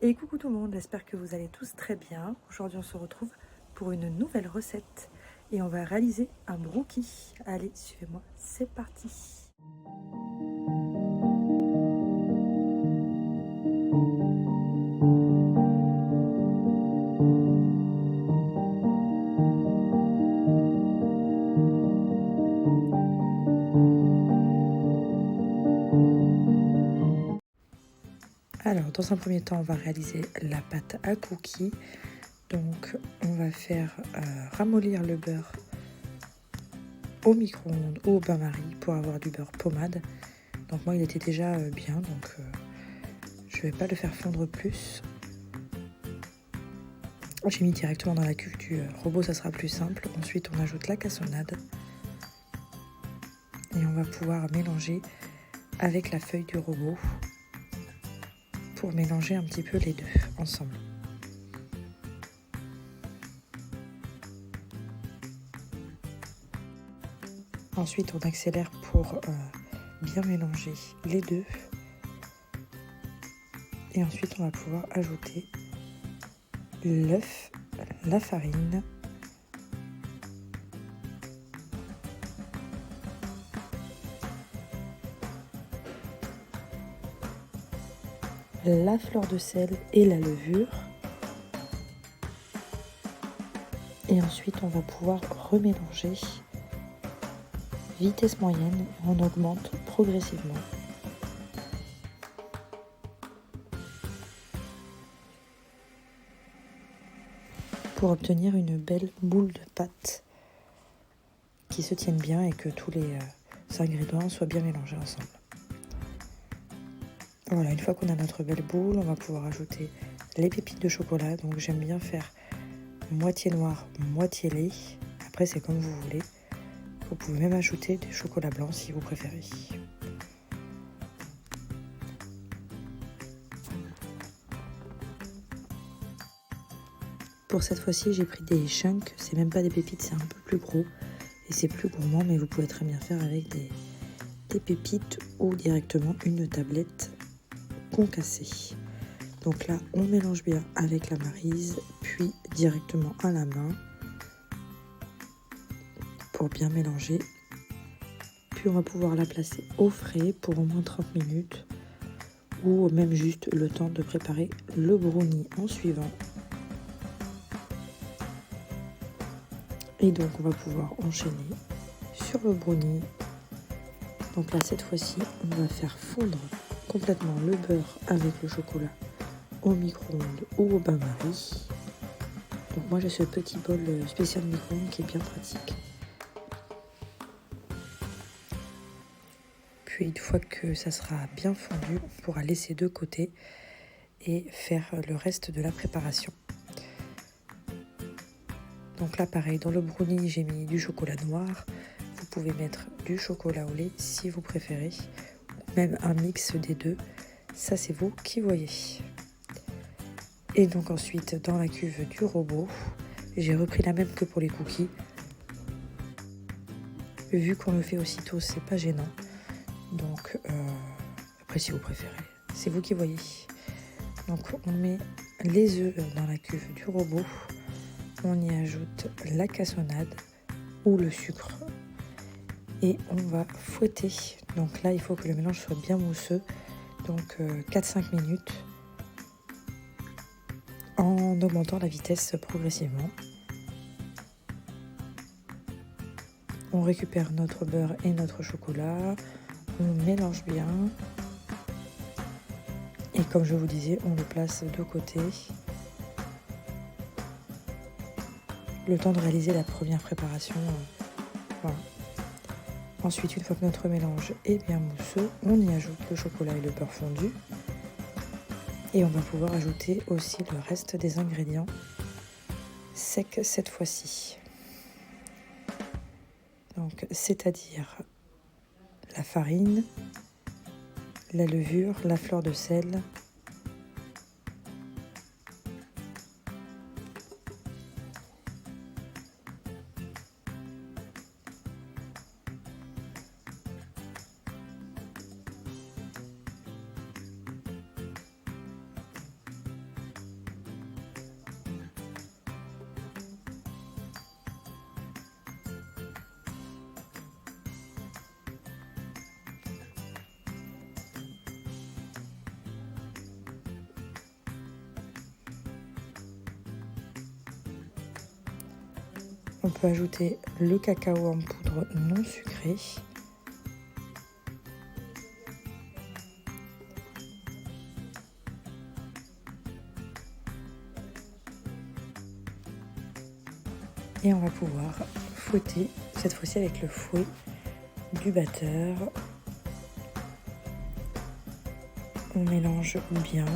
Et coucou tout le monde, j'espère que vous allez tous très bien. Aujourd'hui on se retrouve pour une nouvelle recette et on va réaliser un brookie. Allez, suivez-moi, c'est parti. Alors, dans un premier temps, on va réaliser la pâte à cookies. Donc, on va faire ramollir le beurre au micro-ondes ou au bain-marie pour avoir du beurre pommade. Donc moi, il était déjà bien, donc je ne vais pas le faire fondre plus. J'ai mis directement dans la cuve du robot, ça sera plus simple. Ensuite, on ajoute la cassonade et on va pouvoir mélanger avec la feuille du robot pour mélanger un petit peu les deux ensemble. Ensuite, on accélère pour bien mélanger les deux. Et ensuite, on va pouvoir ajouter l'œuf, la farine, la fleur de sel et la levure. Et ensuite, on va pouvoir remélanger. Vitesse moyenne, on augmente progressivement. Pour obtenir une belle boule de pâte qui se tienne bien et que tous les ingrédients soient bien mélangés ensemble. Voilà, une fois qu'on a notre belle boule, on va pouvoir ajouter les pépites de chocolat. Donc j'aime bien faire moitié noir, moitié lait. Après, c'est comme vous voulez. Vous pouvez même ajouter du chocolat blanc si vous préférez. Pour cette fois-ci, j'ai pris des chunks. C'est même pas des pépites, c'est un peu plus gros. Et c'est plus gourmand, mais vous pouvez très bien faire avec des pépites ou directement une tablette concassée. Donc là, on mélange bien avec la maryse, puis directement à la main pour bien mélanger. Puis on va pouvoir la placer au frais pour au moins 30 minutes ou même juste le temps de préparer le brownie en suivant. Et donc on va pouvoir enchaîner sur le brownie. Donc là, cette fois-ci, on va faire fondre complètement le beurre avec le chocolat au micro-ondes ou au bain-marie. Donc moi j'ai ce petit bol spécial micro-ondes qui est bien pratique. Puis une fois que ça sera bien fondu, on pourra laisser de côté et faire le reste de la préparation. Donc là pareil, dans le brownie j'ai mis du chocolat noir. Vous pouvez mettre du chocolat au lait si vous préférez, ou même un mix des deux. Ça c'est vous qui voyez. Et donc ensuite dans la cuve du robot, j'ai repris la même que pour les cookies. Vu qu'on le fait aussitôt, c'est pas gênant. Donc après si vous préférez, c'est vous qui voyez. Donc on met les œufs dans la cuve du robot. On y ajoute la cassonade ou le sucre. Et on va fouetter. Donc là il faut que le mélange soit bien mousseux. Donc 4-5 minutes. En augmentant la vitesse progressivement. On récupère notre beurre et notre chocolat. On mélange bien. Et comme je vous disais, on le place de côté. Le temps de réaliser la première préparation. Voilà. Ensuite, une fois que notre mélange est bien mousseux, on y ajoute le chocolat et le beurre fondu. Et on va pouvoir ajouter aussi le reste des ingrédients secs cette fois-ci. Donc, c'est-à-dire la farine, la levure, la fleur de sel, On peut ajouter le cacao en poudre non sucré. Et on va pouvoir fouetter, cette fois-ci avec le fouet du batteur. On mélange bien.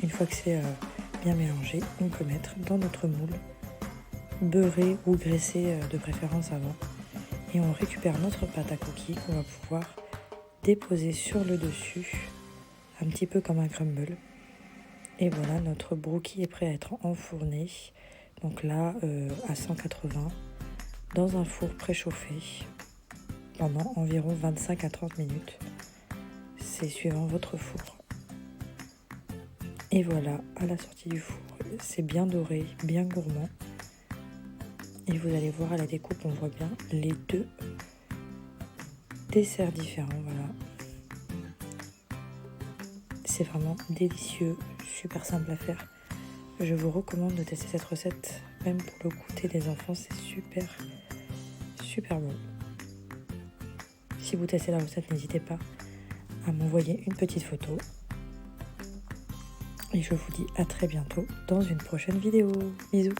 Une fois que c'est bien mélangé, on peut mettre dans notre moule, beurré ou graissé de préférence avant. Et on récupère notre pâte à cookies qu'on va pouvoir déposer sur le dessus, un petit peu comme un crumble. Et voilà, notre brookie est prêt à être enfourné. Donc là, à 180, dans un four préchauffé, pendant environ 25 à 30 minutes. C'est suivant votre four. Et voilà, à la sortie du four, c'est bien doré, bien gourmand. Et vous allez voir à la découpe, on voit bien les deux desserts différents, voilà. C'est vraiment délicieux, super simple à faire. Je vous recommande de tester cette recette, même pour le goûter des enfants, c'est super, super bon. Si vous testez la recette, n'hésitez pas à m'envoyer une petite photo. Et je vous dis à très bientôt dans une prochaine vidéo. Bisous!